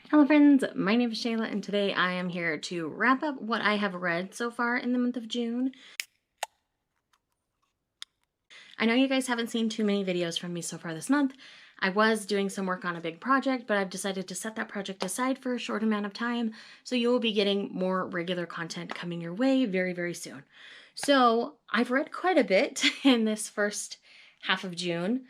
Hello friends, my name is Shayla and today I am here to wrap up what I have read so far in the month of June. I know you guys haven't seen too many videos from me so far this month. I was doing some work on a big project, but I've decided to set that project aside for a short amount of time, so you will be getting more regular content coming your way very, very soon. So I've read quite a bit in this first half of June.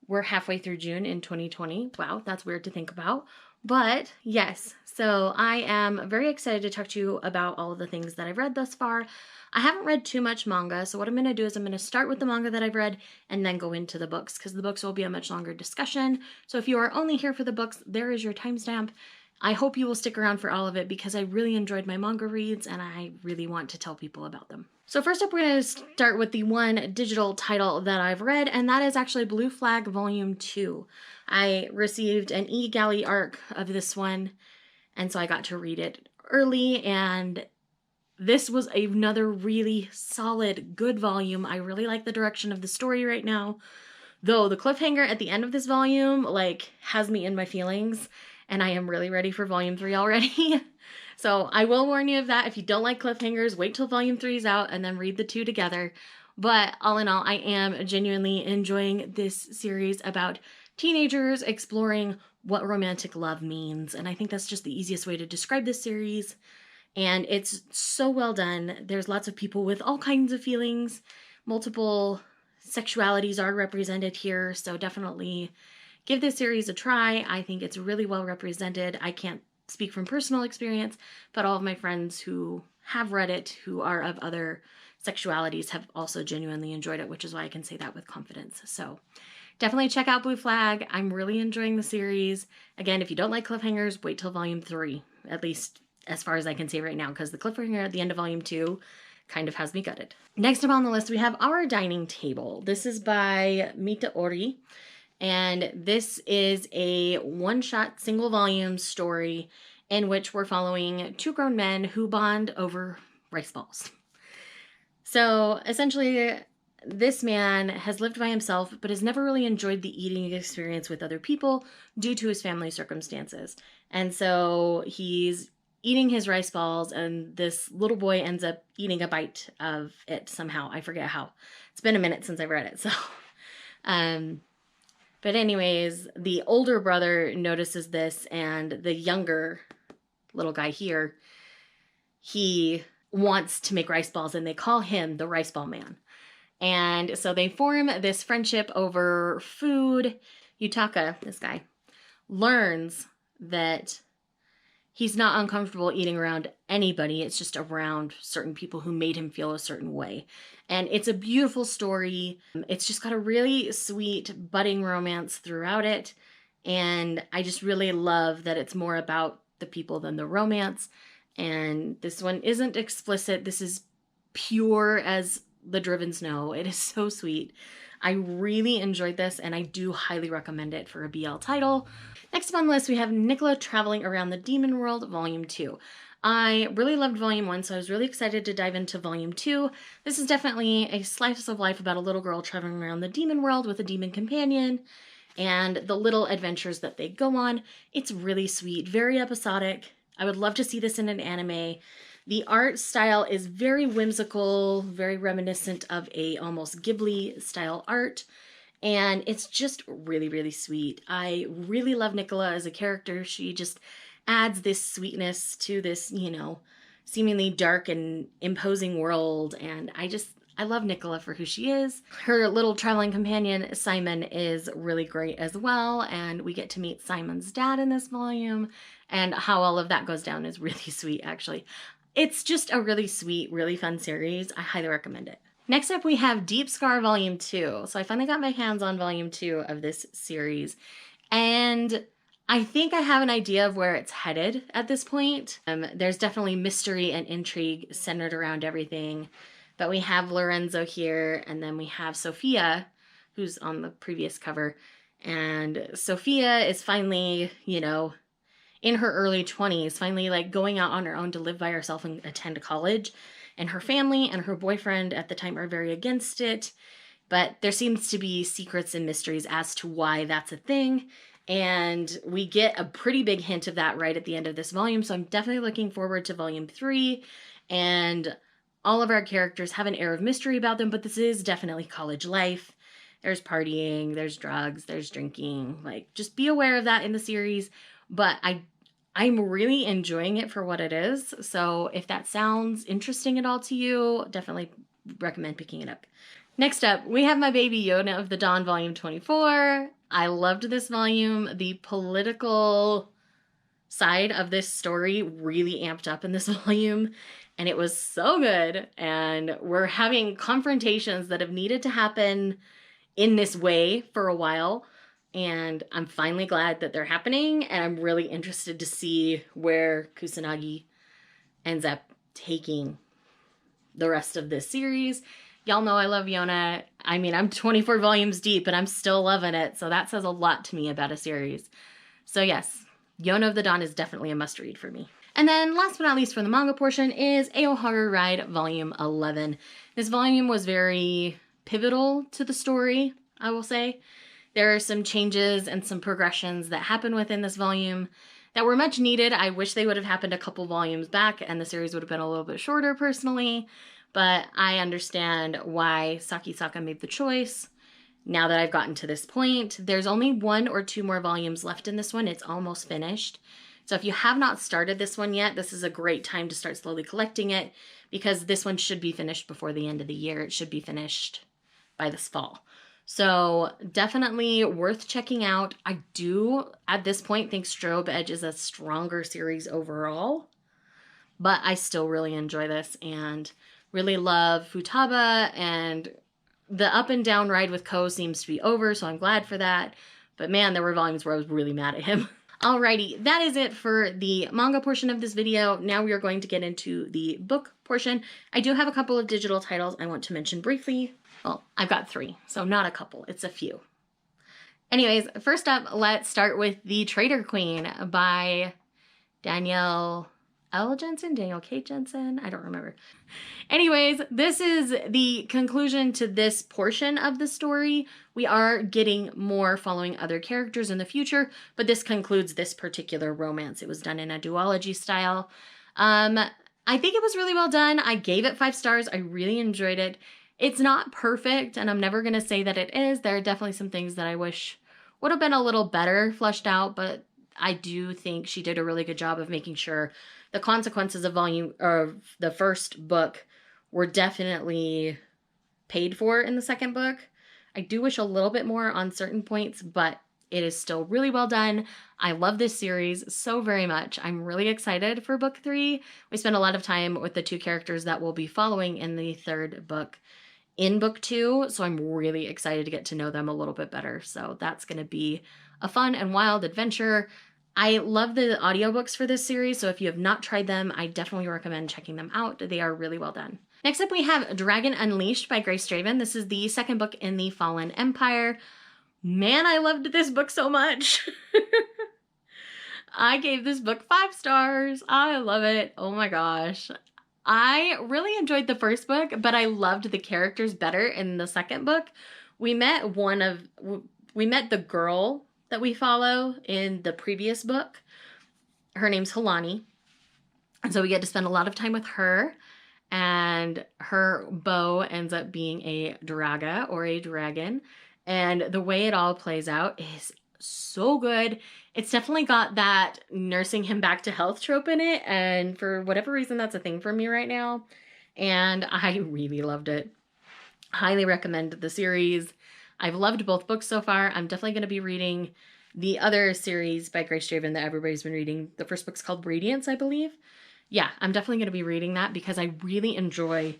We're halfway through June in 2020. Wow, that's weird to think about. But yes, so I am very excited to talk to you about all of the things that I've read thus far. I haven't read too much manga, so what I'm going to do is I'm going to start with the manga that I've read and then go into the books, because the books will be a much longer discussion. So if you are only here for the books, there is your timestamp. I hope you will stick around for all of it because I really enjoyed my manga reads and I really want to tell people about them. So first up, we're going to start with the one digital title that I've read, and that is actually Blue Flag Volume 2. I received an e-galley arc of this one, and so I got to read it early, and this was another really solid, good volume. I really like the direction of the story right now, though the cliffhanger at the end of this volume, has me in my feelings, and I am really ready for Volume 3 already. So I will warn you of that. If you don't like cliffhangers, wait till Volume 3 is out and then read the two together. But all in all, I am genuinely enjoying this series about teenagers exploring what romantic love means. And I think that's just the easiest way to describe this series. And it's so well done. There's lots of people with all kinds of feelings. Multiple sexualities are represented here. So definitely give this series a try. I think it's really well represented. I can't speak from personal experience, but all of my friends who have read it, who are of other sexualities, have also genuinely enjoyed it, which is why I can say that with confidence. So definitely check out Blue Flag. I'm really enjoying the series. Again, if you don't like cliffhangers, wait till Volume 3, at least as far as I can say right now, because the cliffhanger at the end of Volume 2 kind of has me gutted. Next up on the list, we have Our Dining Table. This is by Mita Ori. And this is a one-shot, single-volume story in which we're following two grown men who bond over rice balls. So essentially, this man has lived by himself, but has never really enjoyed the eating experience with other people due to his family circumstances. And so he's eating his rice balls, and this little boy ends up eating a bite of it somehow. I forget how. It's been a minute since I've read it, so... But anyways, the older brother notices this, and the younger little guy here, he wants to make rice balls, and they call him the Rice Ball Man. And so they form this friendship over food. Yutaka, this guy, learns that he's not uncomfortable eating around anybody. It's just around certain people who made him feel a certain way. And it's a beautiful story. It's just got a really sweet budding romance throughout it. And I just really love that it's more about the people than the romance. And this one isn't explicit. This is pure as the driven snow. It is so sweet. I really enjoyed this, and I do highly recommend it for a BL title. Next up on the list, we have Nicola Traveling Around the Demon World, Volume 2. I really loved Volume 1, so I was really excited to dive into Volume 2. This is definitely a slice of life about a little girl traveling around the demon world with a demon companion and the little adventures that they go on. It's really sweet, very episodic. I would love to see this in an anime. The art style is very whimsical, very reminiscent of a almost Ghibli style art. And it's just really, really sweet. I really love Nicola as a character. She just adds this sweetness to this, seemingly dark and imposing world. And I love Nicola for who she is. Her little traveling companion, Simon, is really great as well. And we get to meet Simon's dad in this volume. And how all of that goes down is really sweet, actually. It's just a really sweet, really fun series. I highly recommend it. Next up, we have Deep Scar Volume 2. So I finally got my hands on Volume 2 of this series. And I think I have an idea of where it's headed at this point. There's definitely mystery and intrigue centered around everything. But we have Lorenzo here, and then we have Sophia, who's on the previous cover. And Sophia is finally, in her early 20s, finally going out on her own to live by herself and attend college. And her family and her boyfriend at the time are very against it. But there seems to be secrets and mysteries as to why that's a thing. And we get a pretty big hint of that right at the end of this volume. So I'm definitely looking forward to volume 3. And all of our characters have an air of mystery about them, but this is definitely college life. There's partying, there's drugs, there's drinking. Like, just be aware of that in the series. But I'm really enjoying it for what it is. So if that sounds interesting at all to you, definitely recommend picking it up. Next up, we have My Baby Yona of the Dawn, Volume 24. I loved this volume. The political side of this story really amped up in this volume, and it was so good. And we're having confrontations that have needed to happen in this way for a while, and I'm finally glad that they're happening, and I'm really interested to see where Kusanagi ends up taking the rest of this series. Y'all know I love Yona. I mean, I'm 24 volumes deep and I'm still loving it, so that says a lot to me about a series. So yes, Yona of the Dawn is definitely a must-read for me. And then last but not least for the manga portion is Aoharu Ride Volume 11. This volume was very pivotal to the story, I will say. There are some changes and some progressions that happen within this volume that were much needed. I wish they would have happened a couple volumes back and the series would have been a little bit shorter personally, but I understand why Sakisaka made the choice. Now that I've gotten to this point, there's only 1 or 2 more volumes left in this one. It's almost finished. So if you have not started this one yet, this is a great time to start slowly collecting it, because this one should be finished before the end of the year. It should be finished by this fall. So definitely worth checking out. I do, at this point, think Strobe Edge is a stronger series overall, but I still really enjoy this and really love Futaba, and the up and down ride with Ko seems to be over, so I'm glad for that. But man, there were volumes where I was really mad at him. Alrighty, that is it for the manga portion of this video. Now we are going to get into the book portion. I do have a couple of digital titles I want to mention briefly. Well, I've got 3, so not a couple, it's a few. Anyways, first up, let's start with The Traitor Queen by Danielle L. Jensen? Daniel K. Jensen? I don't remember. Anyways, this is the conclusion to this portion of the story. We are getting more following other characters in the future, but this concludes this particular romance. It was done in a duology style. I think it was really well done. I gave it 5 stars. I really enjoyed it. It's not perfect, and I'm never going to say that it is. There are definitely some things that I wish would have been a little better fleshed out, but I do think she did a really good job of making sure the consequences of the first book were definitely paid for in the second book. I do wish a little bit more on certain points, but it is still really well done. I love this series so very much. I'm really excited for book 3. We spend a lot of time with the 2 characters that we'll be following in the 3rd book in book 2, so I'm really excited to get to know them a little bit better. So that's going to be a fun and wild adventure. I love the audiobooks for this series, so if you have not tried them, I definitely recommend checking them out. They are really well done. Next up, we have Dragon Unleashed by Grace Draven. This is the 2nd book in the Fallen Empire. Man, I loved this book so much. I gave this book 5 stars. I love it. Oh my gosh. I really enjoyed the first book, but I loved the characters better in the 2nd book. We met the girl that we follow in the previous book. Her name's Halani. And so we get to spend a lot of time with her, and her beau ends up being a draga, or a dragon. And the way it all plays out is so good. It's definitely got that nursing him back to health trope in it, and for whatever reason, that's a thing for me right now. And I really loved it. Highly recommend the series. I've loved both books so far. I'm definitely going to be reading the other series by Grace Draven that everybody's been reading. The first book's called Radiance, I believe. Yeah, I'm definitely going to be reading that because I really enjoy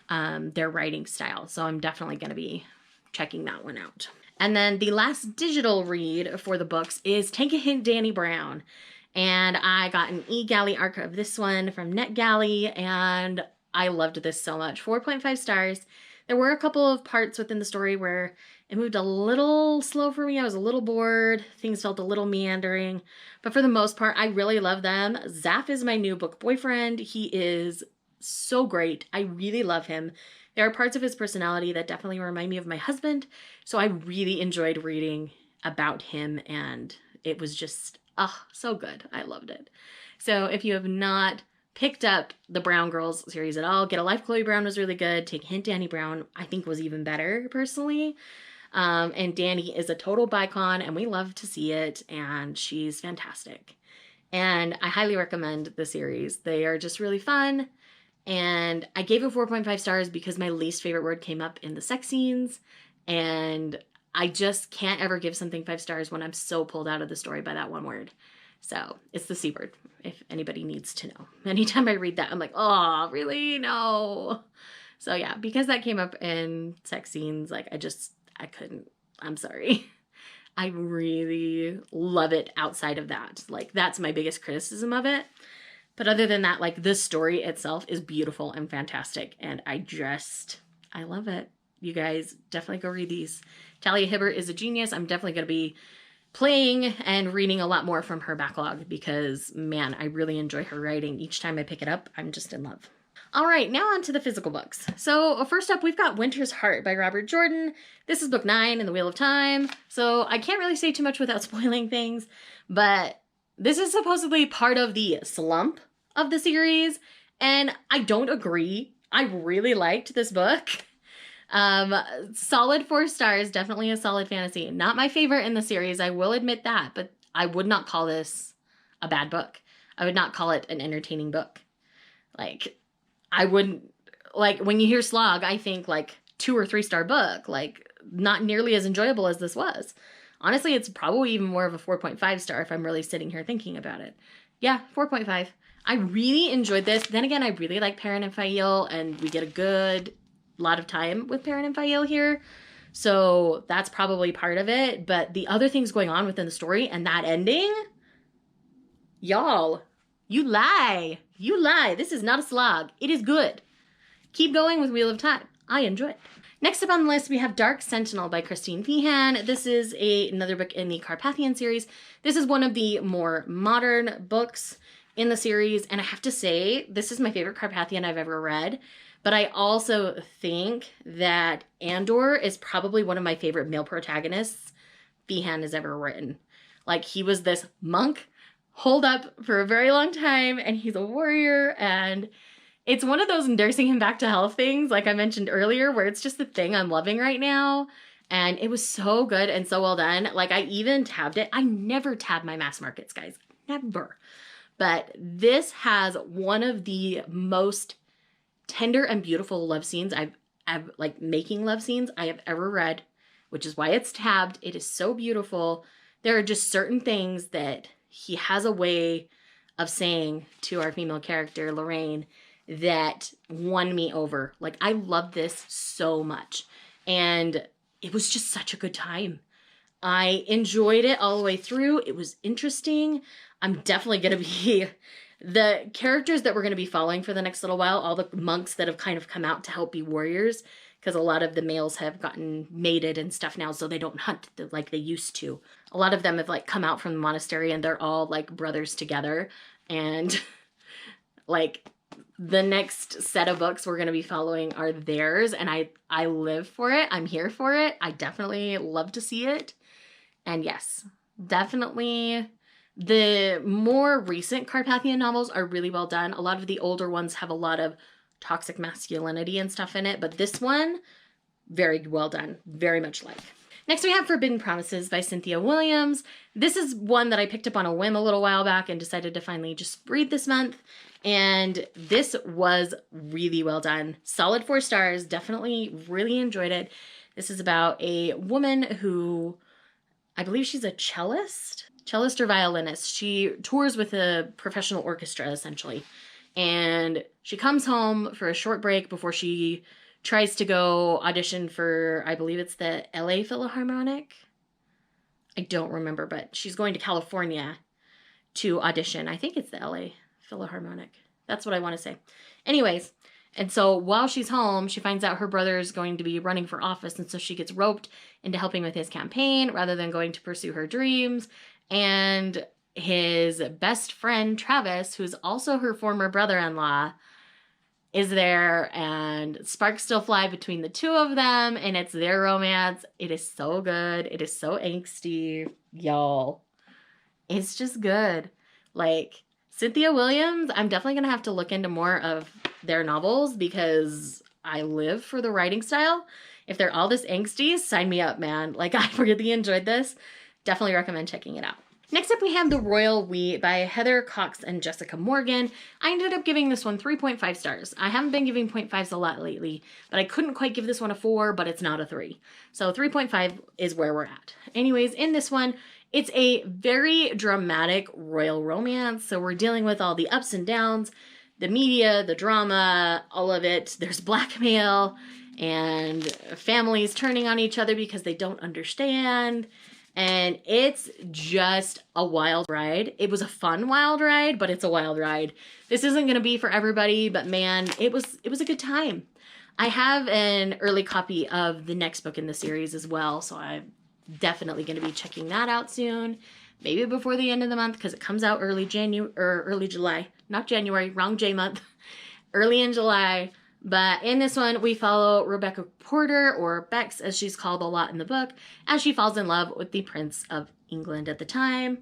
their writing style. So I'm definitely going to be checking that one out. And then the last digital read for the books is Take a Hint, Danny Brown. And I got an e-galley arc of this one from NetGalley, and I loved this so much. 4.5 stars. There were a couple of parts within the story where it moved a little slow for me. I was a little bored. Things felt a little meandering. But for the most part, I really love them. Zaf is my new book boyfriend. He is so great. I really love him. There are parts of his personality that definitely remind me of my husband. So I really enjoyed reading about him, and it was just, so good. I loved it. So if you have not picked up the Brown Girls series at all, Get a Life Chloe Brown was really good. Take a Hint Danny Brown, I think, was even better, personally. And Danny is a total bicon, and we love to see it, and she's fantastic. And I highly recommend the series. They are just really fun. And I gave it 4.5 stars because my least favorite word came up in the sex scenes. And I just can't ever give something 5 stars when I'm so pulled out of the story by that one word. So it's the C word, if anybody needs to know. Anytime I read that, I'm like, oh, really? No. So yeah, because that came up in sex scenes, like I couldn't. I'm sorry. I really love it outside of that. Like, that's my biggest criticism of it. But other than that, like, the story itself is beautiful and fantastic. And I love it. You guys definitely go read these. Talia Hibbert is a genius. I'm definitely going to be playing and reading a lot more from her backlog because, man, I really enjoy her writing. Each time I pick it up, I'm just in love. All right, now on to the physical books. So first up, we've got Winter's Heart by Robert Jordan. This is book 9 in the Wheel of Time. So I can't really say too much without spoiling things, but this is supposedly part of the slump of the series, and I don't agree. I really liked this book. Solid 4 stars, definitely a solid fantasy. Not my favorite in the series, I will admit that, but I would not call this a bad book. I would not call it an entertaining book. Like, I wouldn't, like, when you hear slog, I think, like, 2 or 3 star book, like, not nearly as enjoyable as this was. Honestly, it's probably even more of a 4.5 star if I'm really sitting here thinking about it. Yeah, 4.5. I really enjoyed this. Then again, I really like Perrin and Fael, and we get a good lot of time with Perrin and Fael here. So that's probably part of it. But the other things going on within the story and that ending, y'all, you lie. You lie. This is not a slog. It is good. Keep going with Wheel of Time. I enjoy it. Next up on the list, we have Dark Sentinel by Christine Feehan. This is another book in the Carpathian series. This is one of the more modern books in the series, and I have to say, this is my favorite Carpathian I've ever read, but I also think that Andor is probably one of my favorite male protagonists Feehan has ever written. Like, he was this monk, holed up for a very long time, and he's a warrior, and it's one of those nursing him back to health things, like I mentioned earlier, where it's just the thing I'm loving right now. And it was so good and so well done. Like, I even tabbed it. I never tab my mass markets, guys. Never. But this has one of the most tender and beautiful love scenes I've like making love scenes I have ever read, which is why it's tabbed. It is so beautiful. There are just certain things that he has a way of saying to our female character, Lorraine, that won me over. Like, I love this so much. And it was just such a good time. I enjoyed it all the way through. It was interesting. I'm definitely going to be... The characters that we're going to be following for the next little while, all the monks that have kind of come out to help be warriors, because a lot of the males have gotten mated and stuff now, so they don't hunt like they used to. A lot of them have, like, come out from the monastery, and they're all, like, brothers together. And, like... The next set of books we're going to be following are theirs, and I live for it. I'm here for it. I definitely love to see it. And yes, definitely the more recent Carpathian novels are really well done. A lot of the older ones have a lot of toxic masculinity and stuff in it, but this one, very well done. Very much like. Next we have Forbidden Promises by Cynthia Williams. This is one that I picked up on a whim a little while back and decided to finally just read this month. And this was really well done. Solid 4 stars. Definitely really enjoyed it. This is about a woman who, I believe she's a cellist or violinist. She tours with a professional orchestra, essentially. And she comes home for a short break before she tries to go audition for, I believe it's the LA Philharmonic. I don't remember, but she's going to California to audition. I think it's the LA Philharmonic. That's what I want to say. Anyways, and so while she's home, she finds out her brother is going to be running for office, and so she gets roped into helping with his campaign rather than going to pursue her dreams. And his best friend, Travis, who's also her former brother-in-law, is there, and sparks still fly between the two of them, and it's their romance. It is so good. It is so angsty, y'all. It's just good. Like, Cynthia Williams, I'm definitely going to have to look into more of their novels because I live for the writing style. If they're all this angsty, sign me up, man. Like, I really enjoyed this. Definitely recommend checking it out. Next up, we have The Royal We by Heather Cox and Jessica Morgan. I ended up giving this one 3.5 stars. I haven't been giving 0.5s a lot lately, but I couldn't quite give this one a 4, but it's not a 3. So 3.5 is where we're at. Anyways, in this one, it's a very dramatic royal romance. So we're dealing with all the ups and downs, the media, the drama, all of it. There's blackmail and families turning on each other because they don't understand. And it's just a wild ride. It was a fun wild ride, but it's a wild ride. This isn't going to be for everybody, but man, it was a good time. I have an early copy of the next book in the series as well, so I'm definitely going to be checking that out soon. Maybe before the end of the month because it comes out early July. Not January, wrong J month. Early in July. But in this one, we follow Rebecca Porter, or Bex as she's called a lot in the book, as she falls in love with the Prince of England at the time.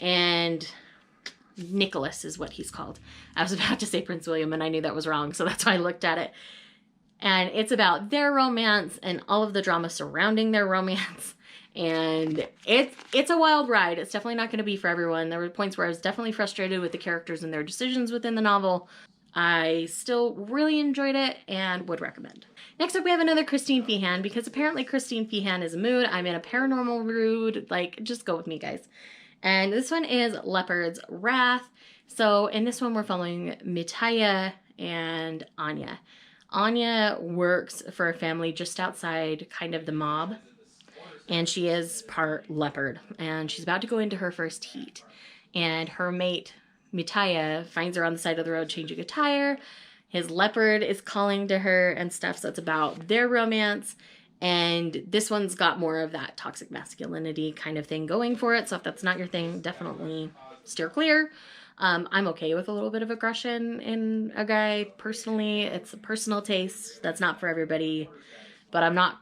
And Nicholas is what he's called. I was about to say Prince William, and I knew that was wrong, so that's why I looked at it. And it's about their romance and all of the drama surrounding their romance. And it's a wild ride. It's definitely not going to be for everyone. There were points where I was definitely frustrated with the characters and their decisions within the novel. I still really enjoyed it and would recommend. Next up, we have another Christine Feehan, because apparently Christine Feehan is a mood. I'm in a paranormal mood. Like, just go with me, guys. And this one is Leopard's Wrath. So in this one, we're following Mitaya and Anya. Anya works for a family just outside kind of the mob. And she is part leopard. And she's about to go into her first heat. And her mate, Mitaya, finds her on the side of the road changing a tire. His leopard is calling to her and stuff, so it's about their romance. And this one's got more of that toxic masculinity kind of thing going for it. So if that's not your thing, definitely steer clear. I'm okay with a little bit of aggression in a guy. Personally, it's a personal taste. That's not for everybody. But I'm not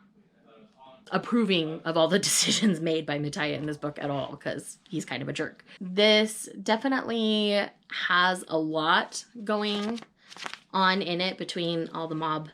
approving of all the decisions made by Mitaya in this book at all, because he's kind of a jerk. This definitely has a lot going on in it between all the mob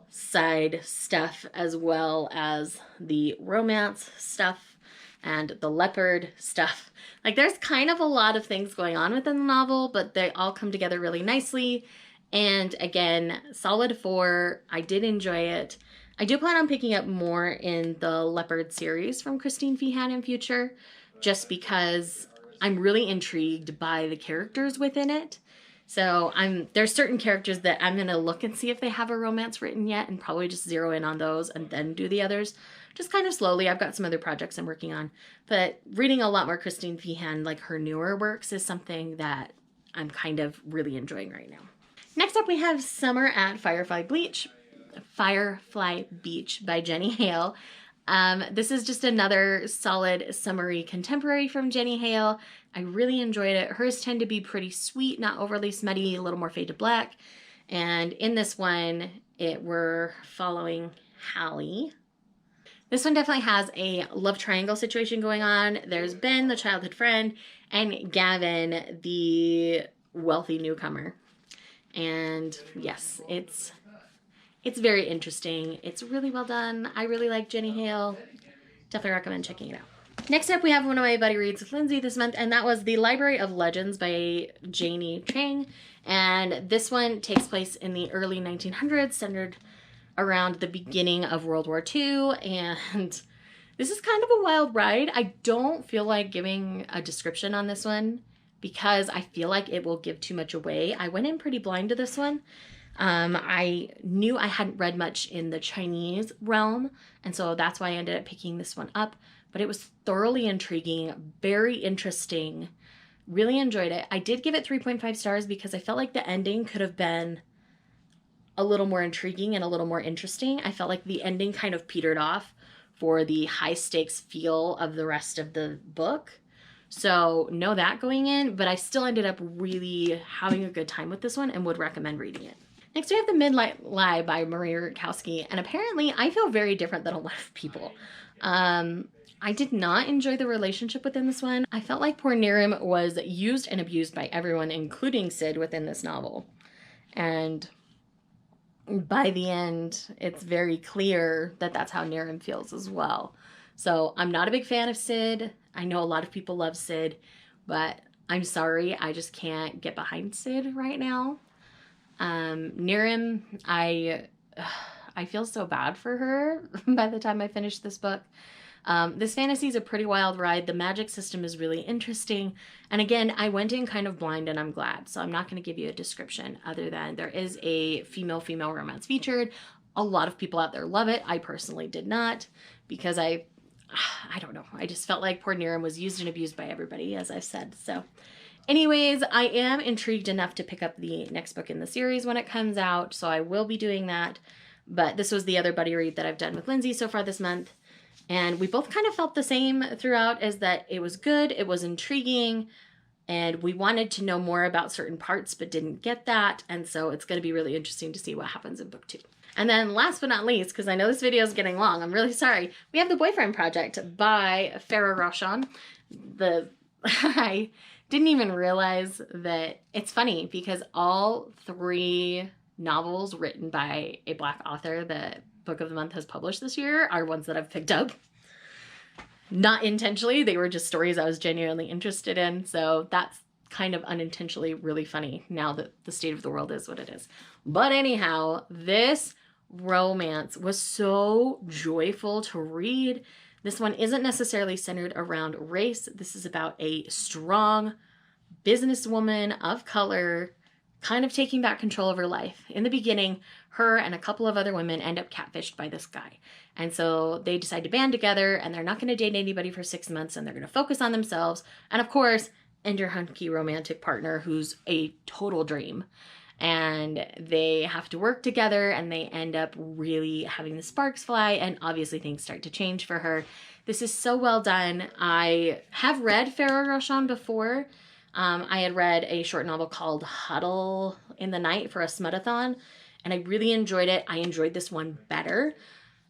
side stuff as well as the romance stuff and the leopard stuff. Like, there's kind of a lot of things going on within the novel, but they all come together really nicely. And again, solid 4. I did enjoy it. I do plan on picking up more in the Leopard series from Christine Feehan in future, just because I'm really intrigued by the characters within it. So there's certain characters that I'm going to look and see if they have a romance written yet, and probably just zero in on those and then do the others. Just kind of slowly. I've got some other projects I'm working on. But reading a lot more Christine Feehan, like her newer works, is something that I'm kind of really enjoying right now. Next up, we have Summer at Firefly Beach by Jenny Hale. This is just another solid summery contemporary from Jenny Hale. I really enjoyed it. Hers tend to be pretty sweet, not overly smutty, a little more fade to black. And in this one, we're following Hallie. This one definitely has a love triangle situation going on. There's Ben, the childhood friend, and Gavin, the wealthy newcomer. And yes, it's very interesting. It's really well done. I really like Jenny Hale. Definitely recommend checking it out. Next up, we have one of my buddy reads with Lindsay this month, and that was The Library of Legends by Janie Chang. And this one takes place in the early 1900s, centered around the beginning of World War II. And this is kind of a wild ride. I don't feel like giving a description on this one because I feel like it will give too much away. I went in pretty blind to this one. I knew I hadn't read much in the Chinese realm, and so that's why I ended up picking this one up. But it was thoroughly intriguing, very interesting, really enjoyed it. I did give it 3.5 stars because I felt like the ending could have been a little more intriguing and a little more interesting. I felt like the ending kind of petered off for the high stakes feel of the rest of the book. So know that going in, but I still ended up really having a good time with this one and would recommend reading it. Next, we have The Midnight Lie by Marie Rutkowski, and apparently I feel very different than a lot of people. I did not enjoy the relationship within this one. I felt like poor Nirim was used and abused by everyone, including Sid, within this novel. And by the end, it's very clear that that's how Nirim feels as well. So I'm not a big fan of Sid. I know a lot of people love Sid, but I'm sorry, I just can't get behind Sid right now. Nirim, I feel so bad for her by the time I finish this book. This fantasy is a pretty wild ride. The magic system is really interesting. And again, I went in kind of blind and I'm glad. So I'm not going to give you a description other than there is a female-female romance featured. A lot of people out there love it. I personally did not because I don't know. I just felt like poor Nirim was used and abused by everybody, as I've said. So anyways, I am intrigued enough to pick up the next book in the series when it comes out. So I will be doing that. But this was the other buddy read that I've done with Lindsay so far this month. And we both kind of felt the same throughout, is that it was good, it was intriguing, and we wanted to know more about certain parts but didn't get that. And so it's going to be really interesting to see what happens in book 2. And then last but not least, because I know this video is getting long, I'm really sorry, we have The Boyfriend Project by Farah Roshan. I didn't even realize that it's funny because all 3 novels written by a Black author that Book of the Month has published this year are ones that I've picked up. Not intentionally, they were just stories I was genuinely interested in. So that's kind of unintentionally really funny now that the state of the world is what it is. But anyhow, this romance was so joyful to read. This one isn't necessarily centered around race. This is about a strong businesswoman of color kind of taking back control of her life. In the beginning, her and a couple of other women end up catfished by this guy. And so they decide to band together and they're not going to date anybody for 6 months and they're going to focus on themselves. And of course, enter hunky romantic partner who's a total dream. And they have to work together and they end up really having the sparks fly, and obviously things start to change for her. This is so well done. I have read Farah Roshan before. I had read a short novel called Huddle in the Night for a Smutathon, and I really enjoyed it. I enjoyed this one better.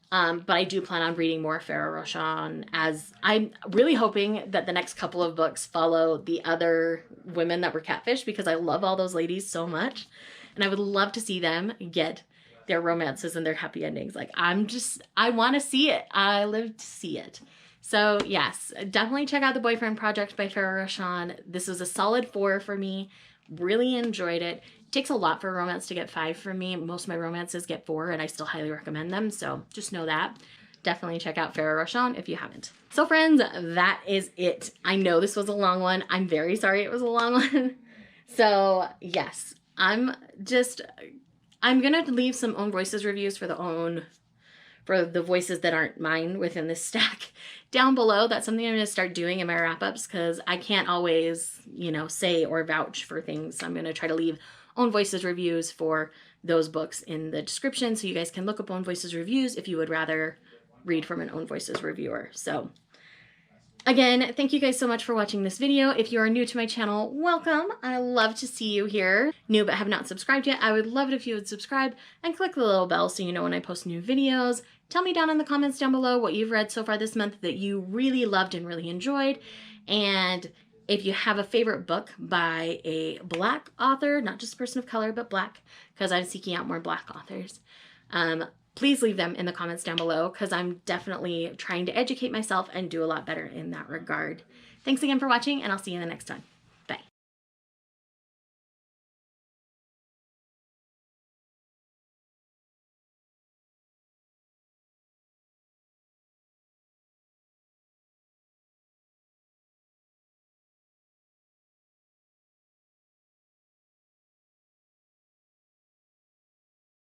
But I do plan on reading more Farah Roshan, as I'm really hoping that the next couple of books follow the other women that were catfished, because I love all those ladies so much. And I would love to see them get their romances and their happy endings. Like, I want to see it. I live to see it. So yes, definitely check out The Boyfriend Project by Farah Roshan. This was a solid 4 for me. Really enjoyed it. It takes a lot for a romance to get 5 for me. Most of my romances get 4, and I still highly recommend them. So just know that. Definitely check out Farah Roshan if you haven't. So friends, that is it. I know this was a long one. I'm very sorry it was a long one. So yes, I'm gonna leave some Own Voices reviews for the voices that aren't mine within this stack down below. That's something I'm going to start doing in my wrap-ups, because I can't always, say or vouch for things. I'm going to try to leave Own Voices reviews for those books in the description, so you guys can look up Own Voices reviews if you would rather read from an Own Voices reviewer. So again, thank you guys so much for watching this video. If you are new to my channel, welcome. I love to see you here. New but have not subscribed yet, I would love it if you would subscribe and click the little bell so you know when I post new videos. Tell me down in the comments down below what you've read so far this month that you really loved and really enjoyed. And if you have a favorite book by a Black author, not just a person of color, but Black, because I'm seeking out more Black authors, please leave them in the comments down below, because I'm definitely trying to educate myself and do a lot better in that regard. Thanks again for watching, and I'll see you in the next one.